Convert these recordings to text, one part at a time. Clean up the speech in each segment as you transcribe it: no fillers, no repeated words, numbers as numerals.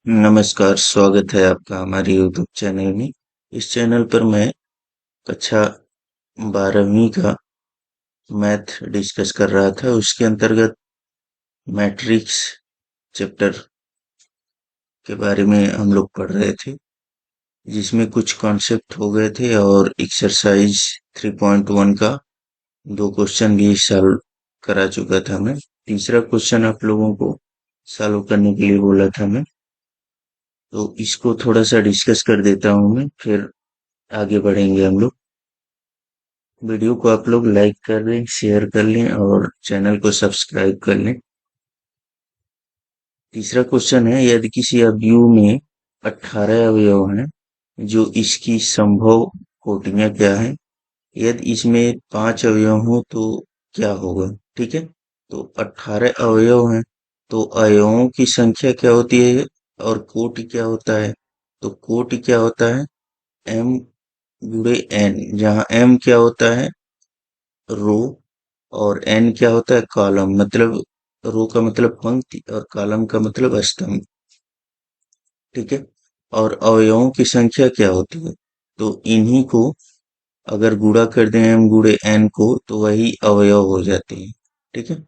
नमस्कार, स्वागत है आपका हमारे यूट्यूब चैनल में। इस चैनल पर मैं कक्षा 12वीं का मैथ डिस्कस कर रहा था। उसके अंतर्गत मैट्रिक्स चैप्टर के बारे में हम लोग पढ़ रहे थे, जिसमें कुछ कॉन्सेप्ट हो गए थे और एक्सरसाइज 3.1 का 2 क्वेश्चन भी सॉल्व करा चुका था मैं। तीसरा क्वेश्चन आप लोगों को सॉल्व करने के लिए बोला था मैं, तो इसको थोड़ा सा डिस्कस कर देता हूँ मैं, फिर आगे बढ़ेंगे हम लोग। वीडियो को आप लोग लाइक कर लें, शेयर कर लें और चैनल को सब्सक्राइब कर लें। तीसरा क्वेश्चन है, यदि किसी अवयव में 18 अवयव हैं, जो इसकी संभव कोटियां क्या हैं? यदि इसमें 5 अवयव हो तो क्या होगा? ठीक है, तो 18 अवयव हैं, तो अवयवों की संख्या क्या होती है और कोटि क्या होता है? तो कोटि क्या होता है? m गुणे n, जहाँ m क्या होता है? रो, और एन क्या होता है? कॉलम। मतलब रो का मतलब पंक्ति और कॉलम का मतलब स्तंभ। ठीक है, और अवयवों की संख्या क्या होती है? तो इन्हीं को अगर गुणा कर दें एम गुणे एन को, तो वही अवयव हो जाते हैं। ठीक है,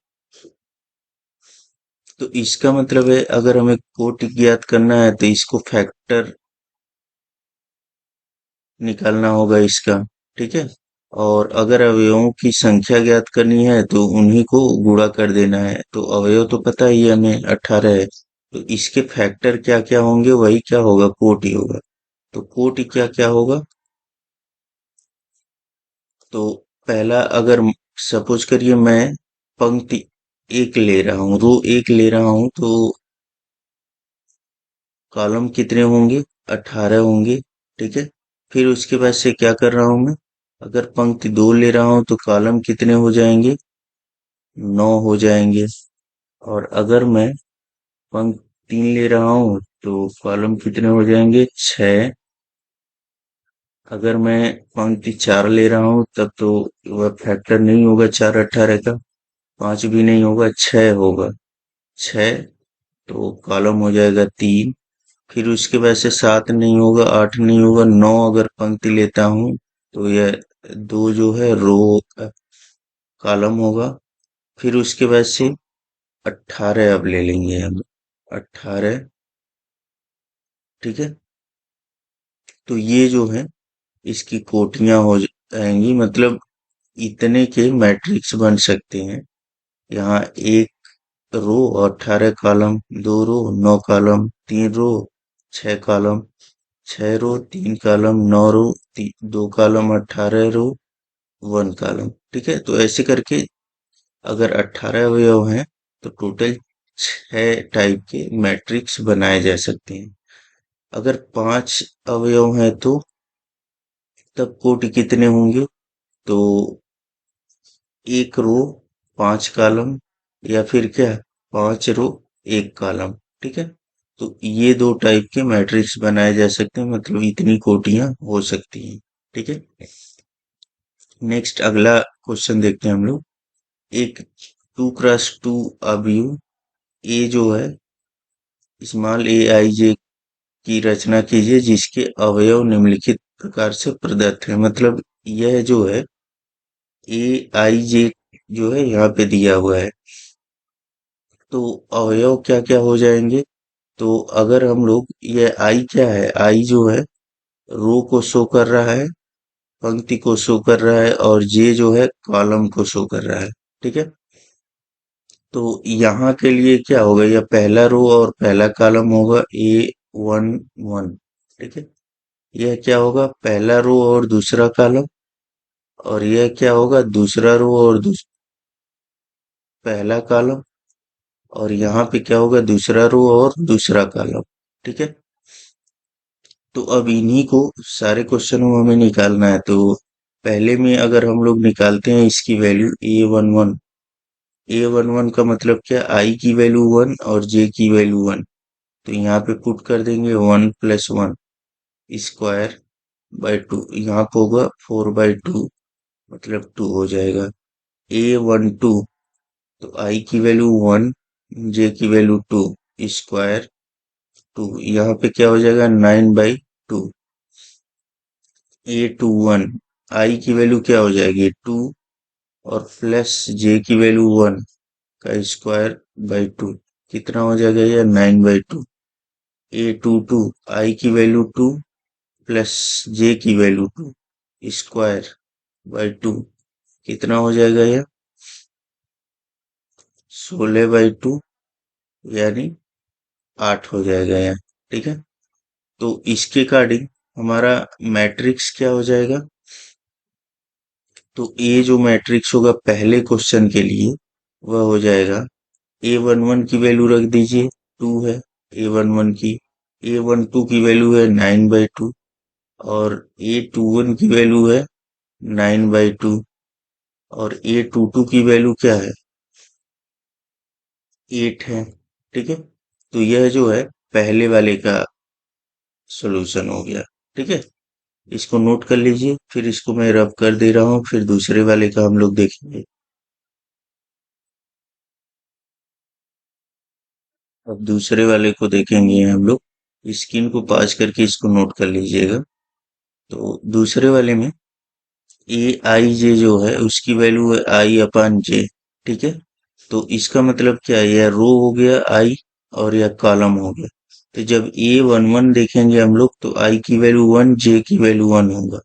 तो इसका मतलब है अगर हमें कोटि ज्ञात करना है तो इसको फैक्टर निकालना होगा इसका। ठीक है, और अगर अवयवों की संख्या ज्ञात करनी है तो उन्हीं को गुणा कर देना है। तो अवयव तो पता ही है हमें 18 है, तो इसके फैक्टर क्या क्या होंगे? वही क्या होगा? कोटि होगा। तो कोटि क्या क्या होगा? तो पहला, अगर सपोज करिए मैं पंक्ति एक ले रहा हूँ, रो एक ले रहा हूँ, तो कॉलम कितने होंगे? 18 होंगे। ठीक है, फिर उसके बाद से क्या कर रहा हूं मैं? अगर पंक्ति दो ले रहा हूं तो कॉलम कितने हो जाएंगे? 9 हो जाएंगे। और अगर मैं पंक्ति 3 ले रहा हूं तो कॉलम कितने हो जाएंगे? 6। अगर मैं पंक्ति 4 ले रहा हूं तब तो वह फैक्टर नहीं होगा 4 18 का, 5 भी नहीं होगा, 6 होगा। 6, तो कॉलम हो जाएगा 3। फिर उसके बाद से 7 नहीं होगा, 8 नहीं होगा, 9 अगर पंक्ति लेता हूँ तो यह दो जो है रो कॉलम होगा। फिर उसके बाद से 18 अब ले लेंगे हम, 18। ठीक है, तो ये जो है इसकी कोटियां हो जाएंगी, मतलब इतने के मैट्रिक्स बन सकते हैं। यहाँ एक रो और 18 कॉलम, 2 रो 9 कॉलम, 3 रो 6 कॉलम, 6 रो 3 कॉलम, 9 रो 2 कॉलम, 18 रो 1 कॉलम। ठीक है, तो ऐसे करके अगर 18 अवयव हैं तो टोटल 6 टाइप के मैट्रिक्स बनाए जा सकते हैं। अगर 5 अवयव हैं तो तब कोटि कितने होंगे? तो एक रो 5 कॉलम, या फिर क्या, 5 रो 1 कॉलम। ठीक है, तो ये 2 टाइप के मैट्रिक्स बनाए जा सकते हैं, मतलब इतनी कोटियां हो सकती हैं। ठीक है, नेक्स्ट अगला क्वेश्चन देखते हैं हम लोग। एक 2x2 अवयव ए जो है, स्मॉल ए आई जे की रचना कीजिए जिसके अवयव निम्नलिखित प्रकार से प्रदत्त है। मतलब यह जो है ए आई जे जो है यहाँ पे दिया हुआ है, तो अवयव क्या क्या हो जाएंगे? तो अगर हम लोग, ये आई क्या है? आई जो है रो को शो कर रहा है, पंक्ति को शो कर रहा है, और जे जो है कॉलम को शो कर रहा है। ठीक है, तो यहाँ के लिए क्या होगा? यह पहला रो और पहला कॉलम होगा, A11। ठीक है, यह क्या होगा? पहला रो और दूसरा कॉलम। और यह क्या होगा? दूसरा रो और पहला कॉलम। और यहाँ पे क्या होगा? दूसरा रो और दूसरा कॉलम। ठीक है, तो अब इन्हीं को सारे क्वेश्चनों में हमें निकालना है। तो पहले में अगर हम लोग निकालते हैं इसकी वैल्यू A11, A11 का मतलब क्या? आई की वैल्यू 1 और जे की वैल्यू 1। तो यहाँ पे पुट कर देंगे 1+1 स्क्वायर बाय 2, यहाँ पे होगा 4/2, मतलब 2 हो जाएगा। A12, तो आई की वैल्यू 1, जे की वैल्यू 2 स्क्वायर टू, यहाँ पे क्या हो जाएगा 9/2। A21, आई की वैल्यू क्या हो जाएगी 2, और प्लस जे की वैल्यू 1 का स्क्वायर बाई 2, कितना हो जाएगा ये 9/2। A22, आई की वैल्यू 2 प्लस जे की वैल्यू 2 स्क्वायर बाई 2, कितना हो जाएगा ये 16/2, यानी 8 हो जाएगा यहाँ। ठीक है, तो इसके अकॉर्डिंग हमारा मैट्रिक्स क्या हो जाएगा, तो ये जो मैट्रिक्स होगा पहले क्वेश्चन के लिए वह हो जाएगा, A11 की वैल्यू रख दीजिए 2 है, A11 की, A12 की वैल्यू है 9/2, और A21 की वैल्यू है 9/2, और A22 की वैल्यू क्या है 8 है। ठीक है, तो यह जो है पहले वाले का सॉल्यूशन हो गया। ठीक है, इसको नोट कर लीजिए, फिर इसको मैं रब कर दे रहा हूँ, फिर दूसरे वाले का हम लोग देखेंगे। अब दूसरे वाले को देखेंगे हम लोग, स्क्रीन को पास करके इसको नोट कर लीजिएगा। तो दूसरे वाले में A i j जो है उसकी वैल्यू है I/j। ठीक है, तो इसका मतलब क्या है, यह रो हो गया आई और यह कॉलम हो गया। तो जब A11 देखेंगे हम लोग तो आई की वैल्यू 1, जे की वैल्यू 1 होगा,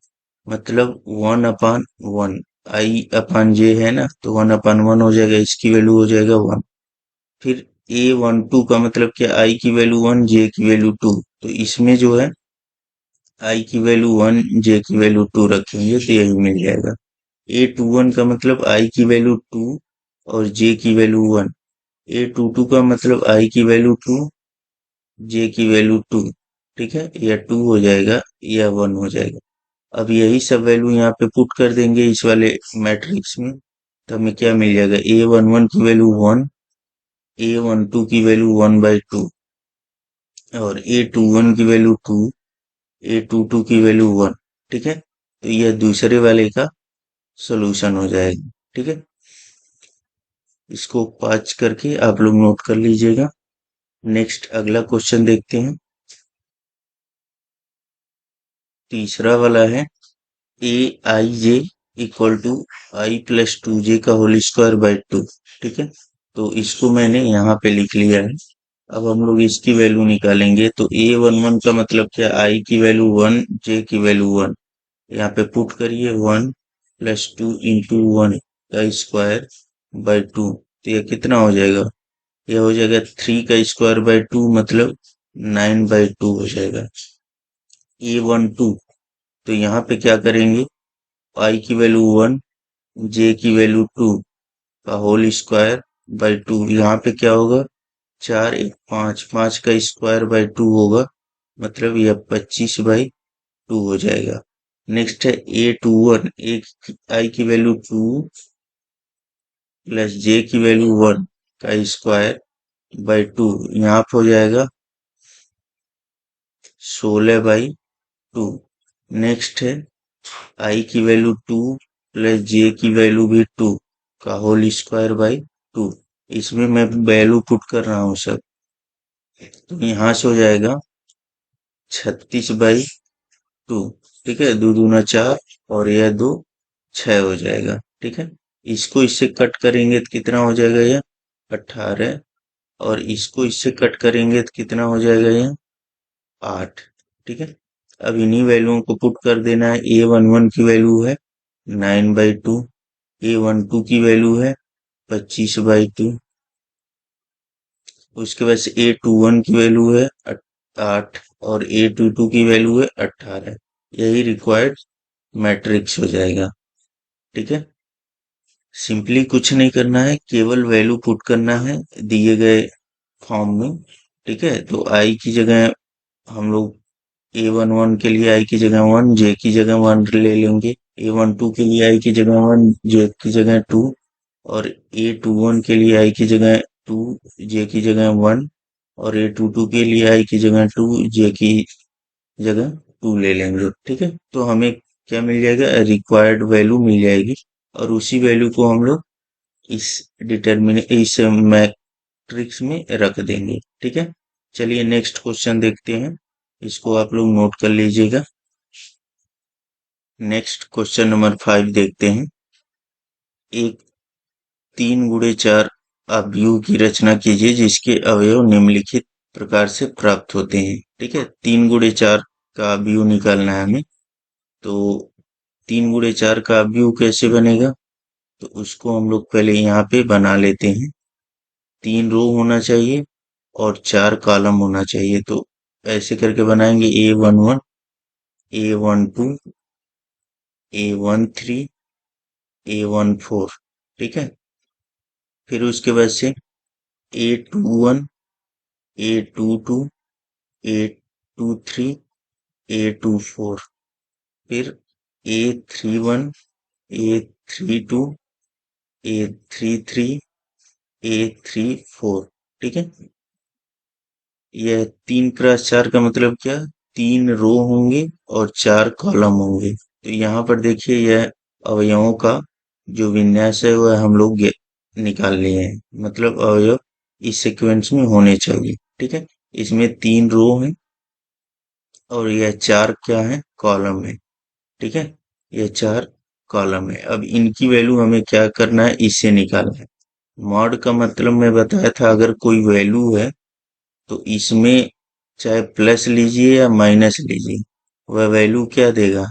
मतलब 1/1। I/j है ना, तो 1/1 हो जाएगा, इसकी वैल्यू हो जाएगा 1। फिर A12 का मतलब क्या, आई की वैल्यू 1, जे की वैल्यू 2, तो इसमें जो है आई की वैल्यू 1, जे की वैल्यू 2 रखेंगे तो यही मिल जाएगा। A21 का मतलब आई की वैल्यू 2 और जे की वैल्यू 1। A22 का मतलब आई की वैल्यू 2, जे की वैल्यू 2। ठीक है, या 2 हो जाएगा या 1 हो जाएगा। अब यही सब वैल्यू यहाँ पे पुट कर देंगे इस वाले मैट्रिक्स में, तो हमें क्या मिल जाएगा, A11 की वैल्यू 1, A12 की वैल्यू 1/2, और A21 की वैल्यू 2, A22 की वैल्यू 1। ठीक है, तो यह दूसरे वाले का सॉल्यूशन हो जाएगा। ठीक है, इसको पाँच करके आप लोग नोट कर लीजिएगा। नेक्स्ट अगला क्वेश्चन देखते हैं। तीसरा वाला है A i j equal to I+2j का होल स्क्वायर बाई 2। ठीक है, तो इसको मैंने यहाँ पे लिख लिया है। अब हम लोग इसकी वैल्यू निकालेंगे, तो A11 का मतलब क्या, आई की वैल्यू 1, जे की वैल्यू 1, यहाँ पे पुट करिए 1 + 2 × 1 का स्क्वायर बाई 2, तो यह कितना हो जाएगा, यह हो जाएगा 3 का स्क्वायर बाई 2, मतलब 9/2 हो जाएगा। A12, तो यहाँ पे क्या करेंगे, आई की वैल्यू 1, जे की वैल्यू 2 का होल स्क्वायर बाई 2, यहाँ पे क्या होगा 4 1 5, 5 का स्क्वायर बाई 2 होगा, मतलब यह 25/2 हो जाएगा। नेक्स्ट है A21, आई की वैल्यू 2 प्लस जे की वैल्यू 1 का स्क्वायर बाई 2, यहाँ पे हो जाएगा 16/2। नेक्स्ट है आई की वैल्यू 2 प्लस जे की वैल्यू भी 2 का होल स्क्वायर बाई 2, इसमें मैं वैल्यू पुट कर रहा हूँ सब, तो यहाँ से हो जाएगा 36/2। ठीक है, 2 दूना 4, और यह 2 6 हो जाएगा। ठीक है, इसको इससे कट करेंगे तो कितना हो जाएगा, यह 18, और इसको इससे कट करेंगे तो कितना हो जाएगा, यह 8। ठीक है, अब इन्हीं वैल्यूओं को पुट कर देना है। A11 की वैल्यू है 9/2, A12 की वैल्यू है 25/2, उसके बाद से A21 की वैल्यू है 8, और A22 की वैल्यू है 18। यही रिक्वायर्ड मैट्रिक्स हो जाएगा। ठीक है, सिंपली कुछ नहीं करना है, केवल वैल्यू पुट करना है दिए गए फॉर्म में। ठीक है, तो आई की जगह हम लोग A11 के लिए आई की जगह 1, जे की जगह 1 ले लेंगे। A12 के लिए आई की जगह 1, जे की जगह 2, और A21 के लिए आई की जगह 2, जे की जगह 1, और A22 के लिए आई की जगह 2, जे की जगह 2 ले लेंगे। ठीक है, तो हमें क्या मिल जाएगा, रिक्वायर्ड वैल्यू मिल जाएगी, और उसी वैल्यू को हम लोग इस मैट्रिक्स में रख देंगे। ठीक है, चलिए नेक्स्ट क्वेश्चन देखते हैं, इसको आप लोग नोट कर लीजिएगा। नेक्स्ट क्वेश्चन नंबर 5 देखते हैं। एक 3 × 4 अवयव की रचना कीजिए जिसके अवयव निम्नलिखित प्रकार से प्राप्त होते हैं। ठीक है, 3 × 4 का अवयव निकालना है हमें। तो 3 × 4 का अवयव कैसे बनेगा, तो उसको हम लोग पहले यहाँ पे बना लेते हैं। 3 रो होना चाहिए और 4 कॉलम होना चाहिए। तो ऐसे करके बनाएंगे A11, A12, A13, A14। ठीक है, फिर उसके बाद से A21, A22, A23, A24, फिर A31, A32, A33, A34। ठीक है, यह 3 × 4 का मतलब क्या, 3 रो होंगे और 4 कॉलम होंगे। तो यहाँ पर देखिए यह अवयवों का जो विन्यास है वह हम लोग निकाल लिए हैं, मतलब अवयव इस सीक्वेंस में होने चाहिए। ठीक है, इसमें 3 रो हैं और यह 4 क्या है, कॉलम है। ठीक है, यह 4 कॉलम है। अब इनकी वैल्यू हमें क्या करना है, इससे निकालना है। मॉड का मतलब मैं बताया था, अगर कोई वैल्यू है तो इसमें चाहे प्लस लीजिए या माइनस लीजिए, वह वैल्यू क्या देगा,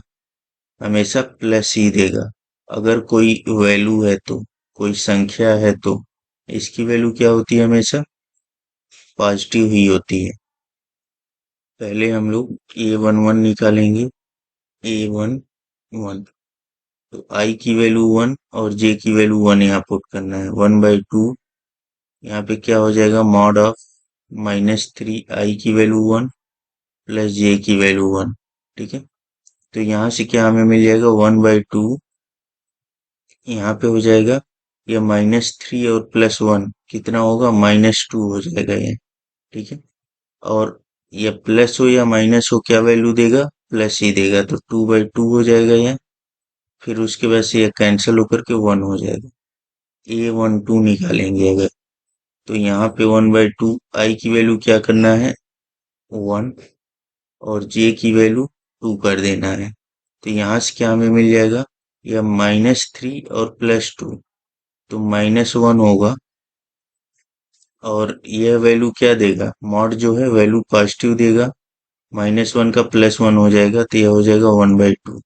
हमेशा प्लस ही देगा। अगर कोई वैल्यू है तो, कोई संख्या है तो इसकी वैल्यू क्या होती है, हमेशा पॉजिटिव ही होती है। पहले हम लोग A11 निकालेंगे। A11, तो I की वैल्यू 1 और J की वैल्यू 1 यहाँ पुट करना है। 1/2 यहाँ पे क्या हो जाएगा, मॉड ऑफ -3 I की वैल्यू 1 प्लस J की वैल्यू 1। ठीक है, तो यहाँ से क्या हमें मिल जाएगा, 1/2 यहाँ पे हो जाएगा, ये -3 और +1 कितना होगा, -2 हो जाएगा ये। ठीक है, और ये प्लस हो या माइनस हो क्या वैल्यू देगा, प्लस ही देगा। तो 2/2 हो जाएगा ये। फिर उसके बाद से ये कैंसिल होकर के 1 हो जाएगा। A12 निकालेंगे अगर, तो यहाँ पे 1/2 I की वैल्यू क्या करना है, 1, और J की वैल्यू 2 कर देना है। तो यहाँ से क्या हमें मिल जाएगा, यह -3 और +2, तो -1 होगा। और यह वैल्यू क्या देगा, मॉड जो है वैल्यू पॉजिटिव देगा। -1 का +1 हो जाएगा, तो यह हो जाएगा 1/2।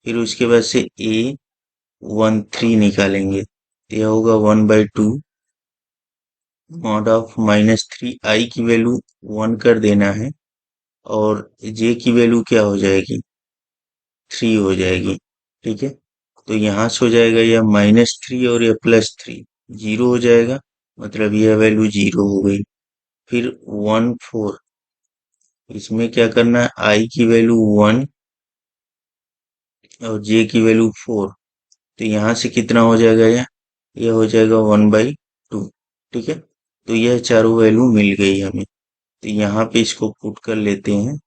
फिर उसके बाद से A13 निकालेंगे, तो यह होगा 1/2 मॉड ऑफ -3 I की वैल्यू 1 कर देना है, और J की वैल्यू क्या हो जाएगी, 3 हो जाएगी। ठीक है, तो यहाँ से हो जाएगा यह -3 और यह +3 जीरो हो जाएगा, मतलब यह वैल्यू जीरो हो गई। फिर 1/4, इसमें क्या करना है, I की वैल्यू 1 और J की वैल्यू 4। तो यहाँ से कितना हो जाएगा, यह हो जाएगा 1/2। ठीक है, तो यह चारों वैल्यू मिल गई हमें। तो यहाँ पे इसको पुट कर लेते हैं।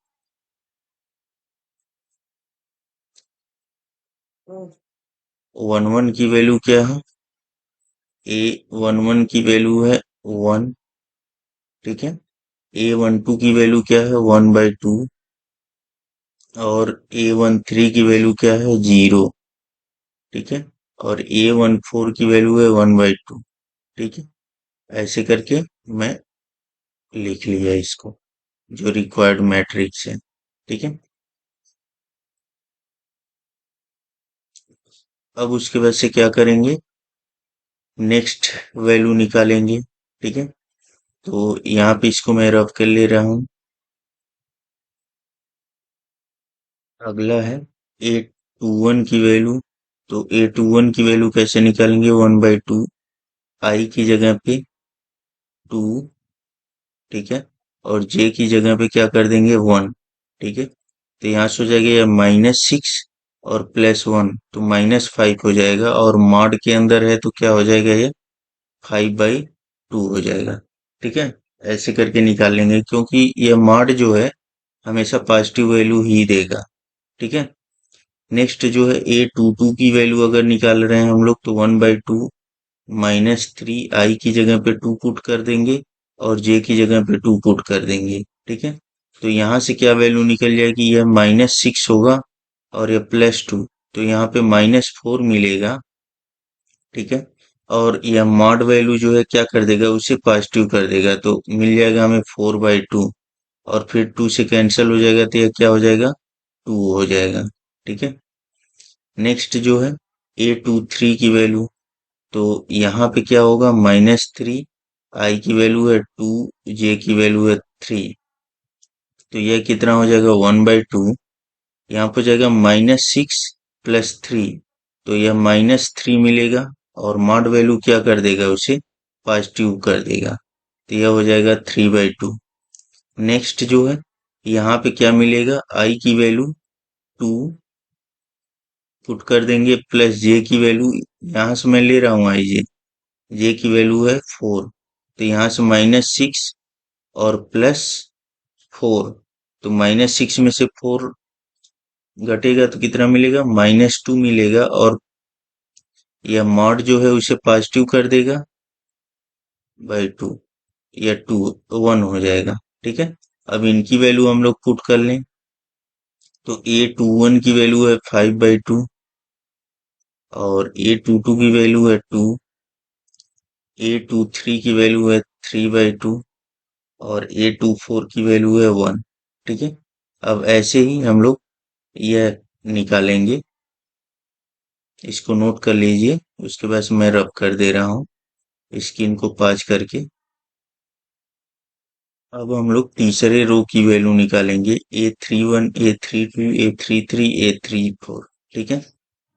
11 की वैल्यू क्या है, A11 की वैल्यू है 1। ठीक है, A12 की वैल्यू क्या है, 1/2, और A13 की वैल्यू क्या है, 0। ठीक है, और A14 की वैल्यू है 1/2। ठीक है, ऐसे करके मैं लिख लिया इसको, जो रिक्वायर्ड मैट्रिक्स है। ठीक है, अब उसके बाद से क्या करेंगे, नेक्स्ट वैल्यू निकालेंगे। ठीक है, तो यहाँ पे इसको मैं रफ कर ले रहा हूँ। अगला है A21 की वैल्यू। तो A21 की वैल्यू कैसे निकालेंगे, 1/2 I की जगह पे 2। ठीक है, और J की जगह पे क्या कर देंगे, 1। ठीक है, तो यहाँ से हो जाएगा ये -6 और +1, तो -5 हो जाएगा, और मॉड के अंदर है तो क्या हो जाएगा, ये 5/2 हो जाएगा। ठीक है, ऐसे करके निकाल लेंगे, क्योंकि ये मॉड जो है हमेशा पॉजिटिव वैल्यू ही देगा। ठीक है, नेक्स्ट जो है A22 की वैल्यू अगर निकाल रहे हैं हम लोग, तो 1/2 -3 I की जगह पे 2 पुट कर देंगे, और जे की जगह पे 2 पुट कर देंगे। ठीक है, तो यहाँ से क्या वैल्यू निकल जाएगी, यह -6 होगा और यह +2, तो यहाँ पे -4 मिलेगा। ठीक है, और यह मॉड वैल्यू जो है क्या कर देगा, उसे पॉजिटिव कर देगा, तो मिल जाएगा हमें 4/2, और फिर 2 से कैंसिल हो जाएगा तो यह क्या हो जाएगा, 2 हो जाएगा। ठीक है, नेक्स्ट जो है A23 की वैल्यू, तो यहाँ पे क्या होगा, -3, आई की वैल्यू है 2, जे की वैल्यू है 3, तो यह कितना हो जाएगा, 1/2। यहाँ पर जाएगा -6 + 3, तो यह -3 मिलेगा, और मॉड वैल्यू क्या कर देगा, उसे पॉजिटिव कर देगा, तो यह हो जाएगा 3/2। नेक्स्ट जो है यहाँ पे क्या मिलेगा, आई की वैल्यू 2 पुट कर देंगे, प्लस जे की वैल्यू, यहाँ से मैं ले रहा हूँ आई जे की वैल्यू है 4, तो यहाँ से -6 और +4, तो -6 में से 4 घटेगा तो कितना मिलेगा, -2 मिलेगा, और यह मॉड जो है उसे पॉजिटिव कर देगा /2, या 2 1 हो जाएगा। ठीक है, अब इनकी वैल्यू हम लोग पुट कर लें, तो A21 की वैल्यू है 5/2, और A22 की वैल्यू है 2, A23 की वैल्यू है 3/2, और A24 की वैल्यू है 1। ठीक है, अब ऐसे ही हम लोग यह निकालेंगे, इसको नोट कर लीजिए, उसके बाद मैं रब कर दे रहा हूँ स्क्रीन को पाज करके। अब हम लोग तीसरे रो की वैल्यू निकालेंगे, A31, A32, A33, A34। ठीक है,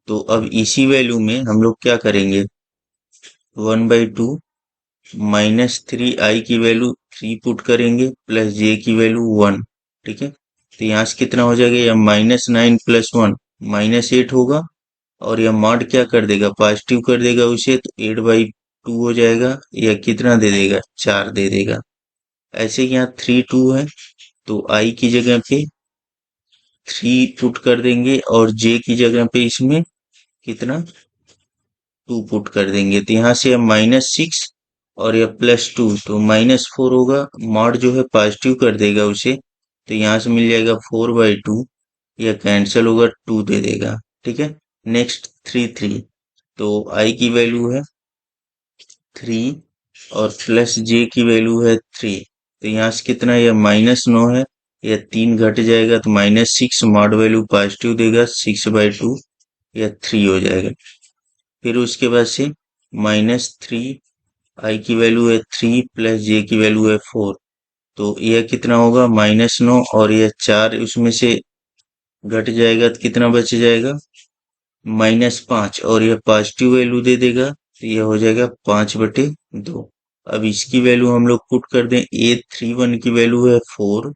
तो अब इसी वैल्यू में हम लोग क्या करेंगे, 1/2 -3 आई की वैल्यू 3 पुट करेंगे, प्लस जे की वैल्यू 1। ठीक है, तो यहाँ से कितना हो जाएगा, यह -9 + 1 -8 होगा, और यह मॉड क्या कर देगा, पॉजिटिव कर देगा उसे, तो 8/2 हो जाएगा, यह कितना दे देगा, 4 दे देगा। ऐसे ही यहाँ 3 2 है, तो आई की जगह पे 3 पुट कर देंगे, और जे की जगह पे इसमें कितना, 2 पुट कर देंगे, तो यहाँ से -6 और यह +2, तो -4 होगा, मॉड जो है पॉजिटिव कर देगा उसे, तो यहाँ से मिल जाएगा 4/2, यह कैंसिल होगा, 2 दे देगा। ठीक है, नेक्स्ट 3 3, तो आई की वैल्यू है 3, और प्लस जे की वैल्यू है 3, तो यहाँ से कितना, यह -9 है, यह 3 घट जाएगा, तो -6, मॉड वैल्यू पॉजिटिव देगा, 6/2, यह 3 हो जाएगा। फिर उसके बाद से -3, आई की वैल्यू है 3, प्लस जे की वैल्यू है 4, तो यह कितना होगा, -9, और यह 4 उसमें से घट जाएगा, तो कितना बच जाएगा, -5, और यह पॉजिटिव वैल्यू दे देगा, तो यह हो जाएगा 5/2। अब इसकी वैल्यू हम लोग पुट कर दें, A31 की वैल्यू है 4।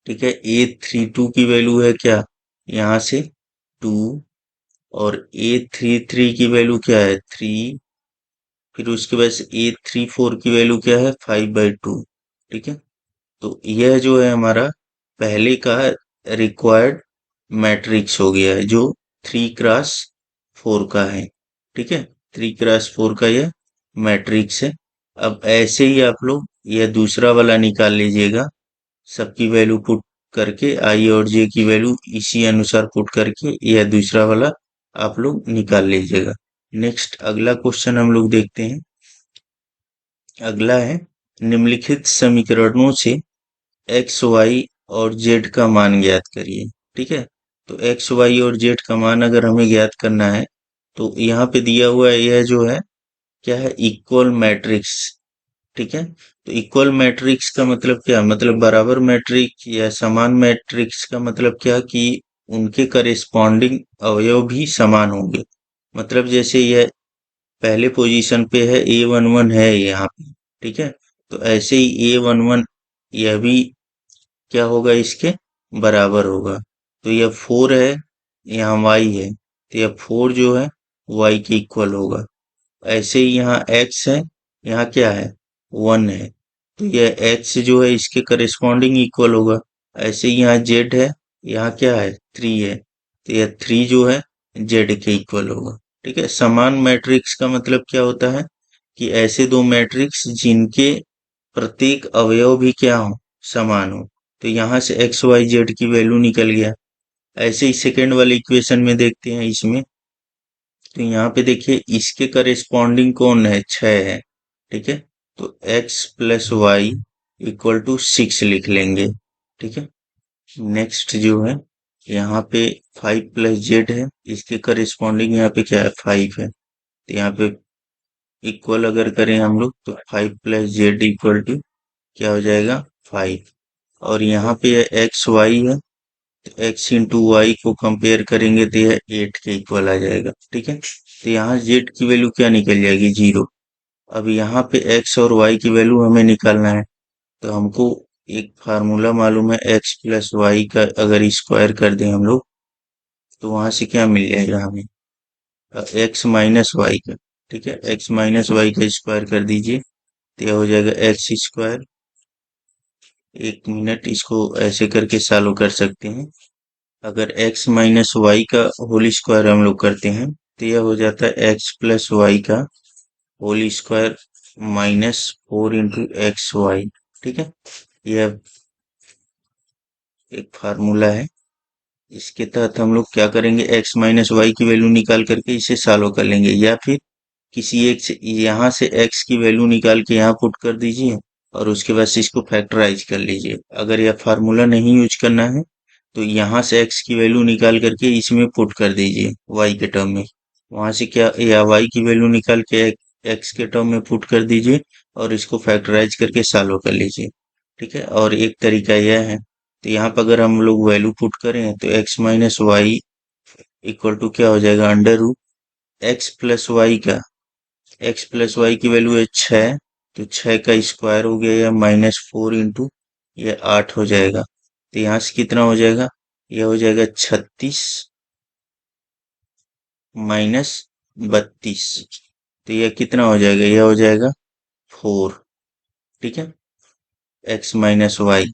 ठीक है, A32 की वैल्यू है क्या, यहाँ से 2, और A33 की वैल्यू क्या है, 3, फिर उसके बाद से A34 की वैल्यू क्या है, 5/2। ठीक है, तो यह जो है हमारा पहले का रिक्वायर्ड मैट्रिक्स हो गया है, जो 3x4 का है। ठीक है, 3x4 का यह मैट्रिक्स है। अब ऐसे ही आप लोग यह दूसरा वाला निकाल लीजिएगा, सबकी वैल्यू पुट करके, आई और जे की वैल्यू इसी अनुसार पुट करके यह दूसरा वाला आप लोग निकाल लीजिएगा। नेक्स्ट अगला क्वेश्चन हम लोग देखते हैं। अगला है, निम्नलिखित समीकरणों से एक्स वाई और जेड का मान ज्ञात करिए। ठीक है, तो एक्स वाई और जेड का मान अगर हमें ज्ञात करना है, तो यहाँ पे दिया हुआ है, यह जो है क्या है, इक्वल मैट्रिक्स। ठीक है, तो इक्वल मैट्रिक्स का मतलब क्या, मतलब बराबर मैट्रिक्स या समान मैट्रिक्स का मतलब क्या, कि उनके करेस्पॉन्डिंग अवयव भी समान होंगे। मतलब जैसे यह पहले पोजीशन पे है, A11 है यहाँ पे। ठीक है, तो ऐसे ही A11 यह भी क्या होगा, इसके बराबर होगा। तो यह 4 है, यहाँ y है, तो यह 4 जो है y के इक्वल होगा। ऐसे ही यहाँ x है, यहाँ क्या है, 1 है, तो यह x जो है इसके करेस्पॉन्डिंग इक्वल होगा। ऐसे ही यहाँ z है, यहाँ क्या है, 3 है, तो यह 3 जो है z के इक्वल होगा। ठीक है, समान मैट्रिक्स का मतलब क्या होता है, कि ऐसे दो मैट्रिक्स जिनके प्रत्येक अवयव भी क्या हो, समान हो। तो यहाँ से एक्स वाई जेड की वैल्यू निकल गया। ऐसे ही सेकेंड वाले इक्वेशन में देखते हैं इसमें। तो यहाँ पे देखिए इसके करेस्पॉन्डिंग कौन है, 6 है। ठीक है, तो x plus y equal to 6 लिख लेंगे। ठीक है, नेक्स्ट जो है यहाँ पे 5 प्लस जेड है, इसके करेस्पॉन्डिंग यहाँ पे क्या है, 5 है। तो यहाँ पे इक्वल अगर करें हम लोग तो 5 प्लस जेड इक्वल टू क्या हो जाएगा, 5। और यहाँ पे एक्स वाई है, तो एक्स इंटू वाई को कंपेयर करेंगे तो यह 8 के इक्वल आ जाएगा। ठीक है, तो यहाँ जेड की वैल्यू क्या निकल जाएगी, 0। अब यहाँ पे एक्स और वाई की वैल्यू हमें निकालना है। तो हमको एक फार्मूला मालूम है, एक्स प्लस वाई का अगर स्क्वायर कर दें हम लोग तो वहां से क्या मिल जाएगा हमें, एक्स माइनस वाई का। ठीक है, एक्स माइनस वाई का स्क्वायर कर दीजिए तो यह हो जाएगा एक्स स्क्वायर। एक मिनट, इसको ऐसे करके सॉल्व कर सकते हैं। अगर x माइनस वाई का होल स्क्वायर हम लोग करते हैं तो यह हो जाता है x प्लस वाई का whole square minus 4 into x y. ठीक है, यह एक फार्मूला है। इसके तहत हम लोग क्या करेंगे, x माइनस वाई की वैल्यू निकाल करके इसे सॉल्व कर लेंगे, या फिर किसी एक से यहाँ से x की वैल्यू निकाल के यहाँ पुट कर दीजिए और उसके बाद से इसको फैक्टराइज कर लीजिए। अगर यह फार्मूला नहीं यूज करना है तो यहाँ से x की वैल्यू निकाल करके इसमें पुट कर दीजिए y के टर्म में। वहां से क्या, या y की वैल्यू निकाल के x के टर्म में पुट कर दीजिए और इसको फैक्टराइज करके सॉल्व कर लीजिए। ठीक है, और एक तरीका यह है, तो यहाँ पर अगर हम लोग वैल्यू पुट करें तो x minus y equal to क्या हो जाएगा, under root x plus y का, x प्लस वाई की वैल्यू है 6, तो 6 का स्क्वायर हो गया या -4 इंटू ये 8 हो जाएगा। तो यहाँ से कितना हो जाएगा, यह हो जाएगा 36 माइनस 32। तो यह कितना हो जाएगा, यह हो जाएगा 4। ठीक है, x माइनस वाई,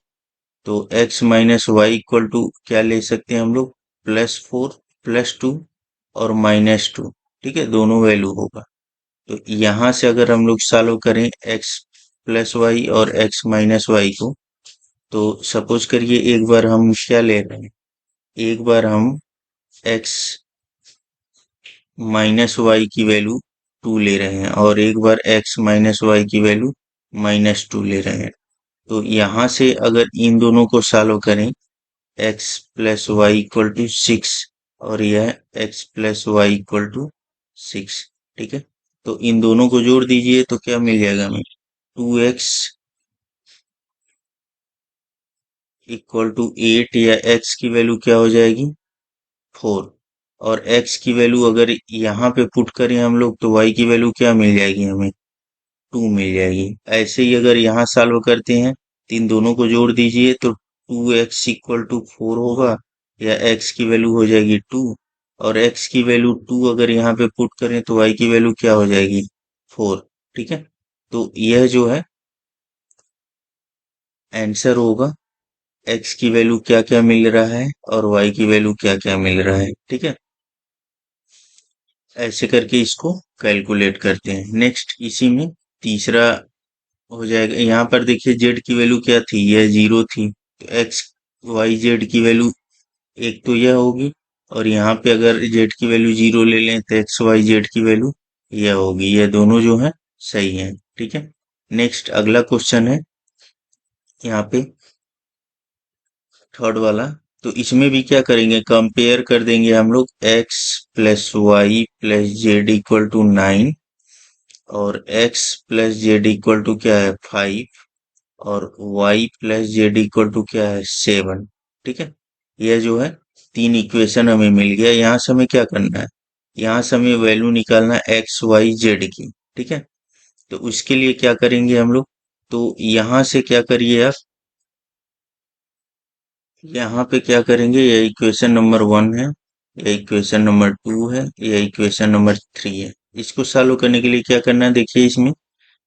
तो x minus y equal to क्या ले सकते हैं हम लोग, +4 +2 और -2। ठीक है, दोनों वैल्यू होगा। तो यहाँ से अगर हम लोग सॉल्व करें x प्लस वाई और x माइनस वाई को, तो सपोज करिए एक बार हम क्या ले रहे हैं, एक बार हम x माइनस वाई की वैल्यू 2 ले रहे हैं और एक बार x माइनस वाई की वैल्यू -2 ले रहे हैं। तो यहाँ से अगर इन दोनों को सॉल्व करें, x plus y equal to 6 और यह x plus y equal to 6। ठीक है, तो इन दोनों को जोड़ दीजिए तो क्या मिल जाएगा हमें, 2x इक्वल टू 8, या x की वैल्यू क्या हो जाएगी, 4। और x की वैल्यू अगर यहाँ पे पुट करें हम लोग तो y की वैल्यू क्या मिल जाएगी हमें, 2 मिल जाएगी। ऐसे ही अगर यहाँ सॉल्व करते हैं तो इन दोनों को जोड़ दीजिए तो 2x इक्वल टू 4 होगा, या x की वैल्यू हो जाएगी 2। और x की वैल्यू 2 अगर यहाँ पे पुट करें तो y की वैल्यू क्या हो जाएगी, 4। ठीक है, तो यह जो है आंसर होगा, x की वैल्यू क्या क्या मिल रहा है और y की वैल्यू क्या क्या मिल रहा है। ठीक है, ऐसे करके इसको कैलकुलेट करते हैं। नेक्स्ट इसी में तीसरा हो जाएगा, यहाँ पर देखिए जेड की वैल्यू क्या थी, यह 0 थी। तो एक्स वाई जेड की वैल्यू एक तो यह होगी, और यहाँ पे अगर जेड की वैल्यू 0 ले लें तो एक्स वाई जेड की वैल्यू यह होगी। यह दोनों जो है सही है। ठीक है, नेक्स्ट अगला क्वेश्चन है यहाँ पे थर्ड वाला। तो इसमें भी क्या करेंगे, कंपेयर कर देंगे हम लोग x plus y plus z equal to 9 और x plus z equal to क्या है, 5 और y plus z equal to क्या है, 7। ठीक है, यह जो है तीन इक्वेशन हमें मिल गया। यहाँ से हमें क्या करना है, यहाँ से हमें वैल्यू निकालना है एक्स वाई जेड की। ठीक है, तो उसके लिए क्या करेंगे हम लोग, तो यहाँ से क्या करिए आप, यहाँ पे क्या करेंगे, यह इक्वेशन नंबर 1 है, यह इक्वेशन नंबर 2 है, यह इक्वेशन नंबर 3 है। इसको सॉल्व करने के लिए क्या करना है, देखिए इसमें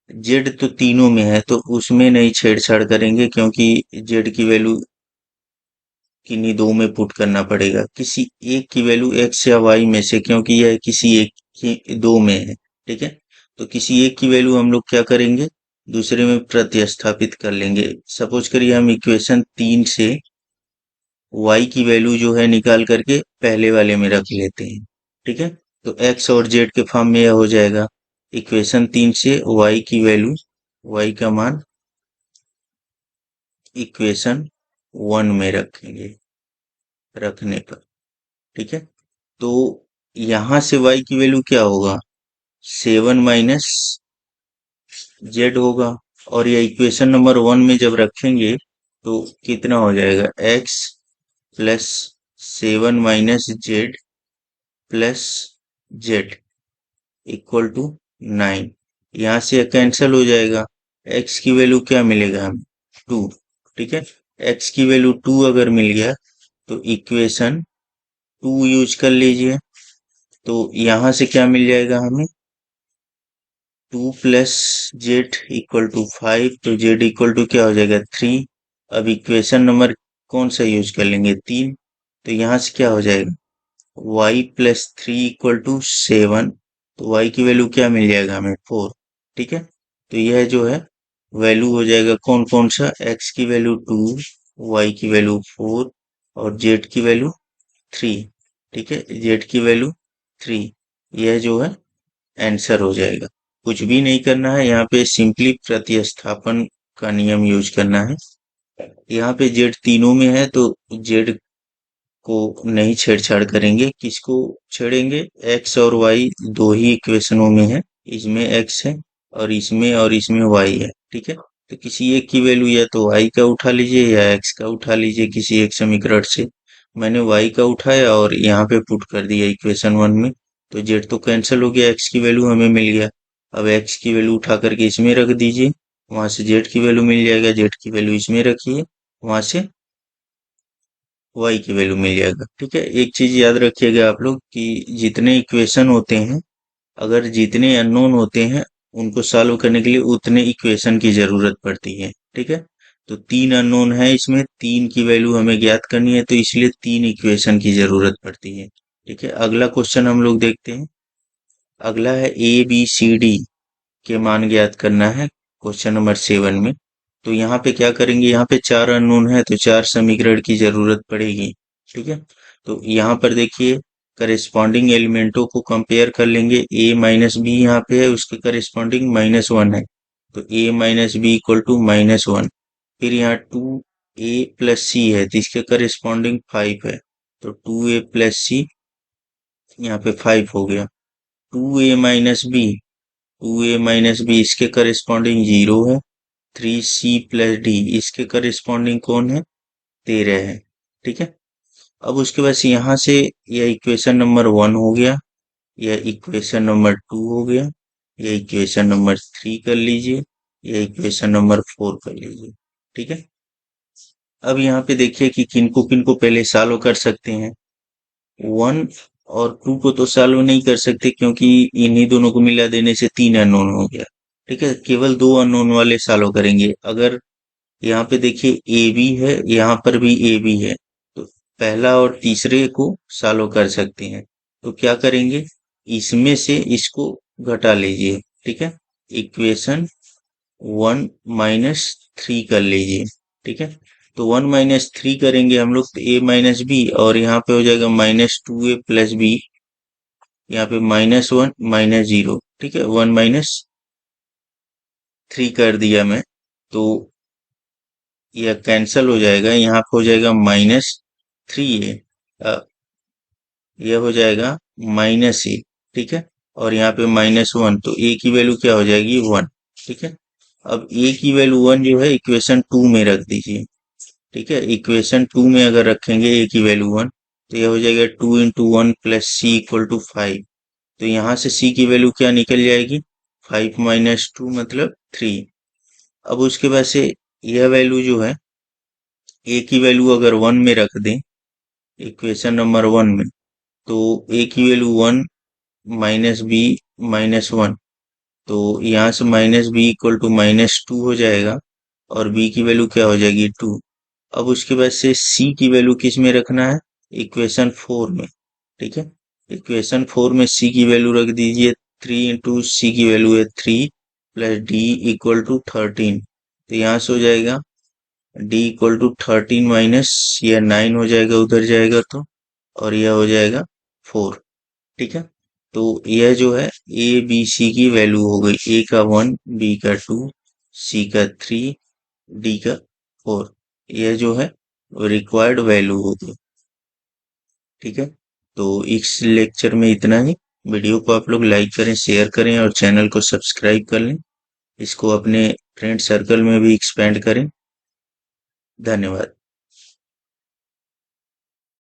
जेड तो तीनों में है तो उसमें नहीं छेड़छाड़ करेंगे, क्योंकि जेड की वैल्यू किन्हीं दो में पुट करना पड़ेगा, किसी एक की वैल्यू एक्स या वाई में से, क्योंकि यह किसी एक की दो में है। ठीक है, तो किसी एक की वैल्यू हम लोग क्या करेंगे, दूसरे में प्रतिस्थापित कर लेंगे। सपोज करिए हम इक्वेशन 3 से y की वैल्यू जो है निकाल करके पहले वाले में रख लेते हैं। ठीक है, तो x और z के फॉर्म में यह हो जाएगा। इक्वेशन 3 से y की वैल्यू, y का मान इक्वेशन 1 में रखेंगे रखने पर। ठीक है, तो यहां से y की वैल्यू क्या होगा, 7 माइनस जेड होगा। और ये इक्वेशन नंबर 1 में जब रखेंगे तो कितना हो जाएगा, x plus 7 minus z plus z equal to 9। यहाँ से कैंसिल हो जाएगा। x की वैल्यू क्या मिलेगा हमें, 2। ठीक है, x की वैल्यू 2 अगर मिल गया तो इक्वेशन 2 यूज कर लीजिए। तो यहाँ से क्या मिल जाएगा हमें, 2 प्लस जेड इक्वल टू 5, तो जेड इक्वल टू क्या हो जाएगा, 3। अब इक्वेशन नंबर कौन सा यूज कर लेंगे, 3। तो यहाँ से क्या हो जाएगा, y प्लस 3 इक्वल टू 7। तो y की वैल्यू क्या मिल जाएगा हमें, 4। ठीक है, तो यह जो है वैल्यू हो जाएगा कौन कौन सा, x की वैल्यू 2, y की वैल्यू 4 और z की वैल्यू 3। ठीक है, z की वैल्यू 3, यह जो है आंसर हो जाएगा। कुछ भी नहीं करना है, यहाँ पे सिंपली प्रतिस्थापन का नियम यूज करना है। यहाँ पे जेड तीनों में है तो जेड को नहीं छेड़छाड़ करेंगे। किसको छेड़ेंगे, एक्स और वाई दो ही इक्वेशनों में है। इसमें एक्स है और इसमें वाई है। ठीक है, तो किसी एक की वैल्यू या तो वाई का उठा लीजिए या एक्स का उठा लीजिए किसी एक समीकरण से। मैंने वाई का उठाया और यहाँ पे पुट कर दिया इक्वेशन 1 में। तो जेड तो कैंसिल हो गया, एक्स की वैल्यू हमें मिल गया। अब एक्स की वैल्यू उठा करके इसमें रख दीजिए, वहां से जेड की वैल्यू मिल जाएगा। जेड की वैल्यू इसमें रखिए, वहां से वाई की वैल्यू मिल जाएगा। ठीक है, एक चीज याद रखिएगा आप लोग कि जितने इक्वेशन होते हैं, अगर जितने अननोन होते हैं उनको सॉल्व करने के लिए उतने इक्वेशन की जरूरत पड़ती है। ठीक है, तो 3 अननोन है, इसमें 3 की वैल्यू हमें ज्ञात करनी है, तो इसलिए 3 इक्वेशन की जरूरत पड़ती है। ठीक है, अगला क्वेश्चन हम लोग देखते हैं। अगला है ABCD के मान ज्ञात करना है, क्वेश्चन नंबर 7 में। तो यहाँ पे क्या करेंगे, यहाँ पे 4 अननोन है तो 4 समीकरण की जरूरत पड़ेगी। ठीक है, तो यहाँ पर देखिए करेस्पॉन्डिंग एलिमेंटों को कंपेयर कर लेंगे। a माइनस बी यहाँ पे है, उसके करेस्पॉन्डिंग -1 है, तो a minus b equal to -1। फिर यहाँ 2a प्लस सी है तो इसके करेस्पॉन्डिंग 5 है, तो 2a प्लस सी यहाँ पे 5 हो गया। 2a minus b, 2a minus b इसके करेस्पॉन्डिंग 0 है। 3c+d इसके करेस्पॉन्डिंग कौन है, 13 है। ठीक है, अब उसके बाद यहाँ से यह इक्वेशन नंबर 1 हो गया, यह इक्वेशन नंबर 2 हो गया, यह इक्वेशन नंबर 3 कर लीजिए, यह इक्वेशन नंबर 4 कर लीजिए। ठीक है, अब यहाँ पे देखिए कि किनको किनको पहले सॉल्व कर सकते हैं। 1 और 2 को तो सॉल्व नहीं कर सकते क्योंकि इन्हीं दोनों को मिला देने से 3 अननोन हो गया। ठीक है, केवल 2 अननोन वाले सॉल्व करेंगे। अगर यहाँ पे देखिए ए बी है, यहाँ पर भी ए बी है, तो पहला और तीसरे को सॉल्व कर सकते हैं। तो क्या करेंगे, इसमें से इसको घटा लीजिए। ठीक है, इक्वेशन 1 माइनस 3 कर लीजिए। ठीक है, तो 1 माइनस 3 करेंगे हम लोग तो a माइनस बी, और यहाँ पे हो जाएगा -2a प्लस बी, यहाँ पे -1 -0। ठीक है, 1 माइनस 3 कर दिया मैं, तो यह कैंसल हो जाएगा। यहाँ पे हो जाएगा -3a, यह हो जाएगा -a। ठीक है, और यहाँ पे -1, तो a की वैल्यू क्या हो जाएगी, 1। ठीक है, अब a की वैल्यू 1 जो है इक्वेशन 2 में रख दीजिए। ठीक है, इक्वेशन 2 में अगर रखेंगे a की वैल्यू 1, तो यह हो जाएगा 2 into 1 plus c equal to 5। तो यहाँ से c की वैल्यू क्या निकल जाएगी, 5 माइनस 2 मतलब 3। अब उसके बाद से यह वैल्यू जो है a की वैल्यू अगर 1 में रख दें इक्वेशन नंबर 1 में, तो a की वैल्यू 1 माइनस बी -1, तो यहाँ से -b इक्वल टू -2 हो जाएगा, और b की वैल्यू क्या हो जाएगी, 2। अब उसके बाद से c की वैल्यू किस में रखना है, इक्वेशन 4 में। ठीक है, इक्वेशन 4 में c की वैल्यू रख दीजिए, 3 इंटू सी की वैल्यू है 3 प्लस डी इक्वल टू 13, तो यहाँ से हो जाएगा डी इक्वल टू 13 माइनस, यह 9 हो जाएगा उधर जाएगा तो, और यह हो जाएगा 4। ठीक है, तो यह जो है ए बी सी की वैल्यू हो गई, ए का 1, बी का 2, सी का 3, डी का 4। यह जो है रिक्वायर्ड वैल्यू हो गई। ठीक है, तो इस लेक्चर में इतना ही। वीडियो को आप लोग लाइक करें, शेयर करें और चैनल को सब्सक्राइब कर लें। इसको अपने फ्रेंड सर्कल में भी एक्सपेंड करें। धन्यवाद।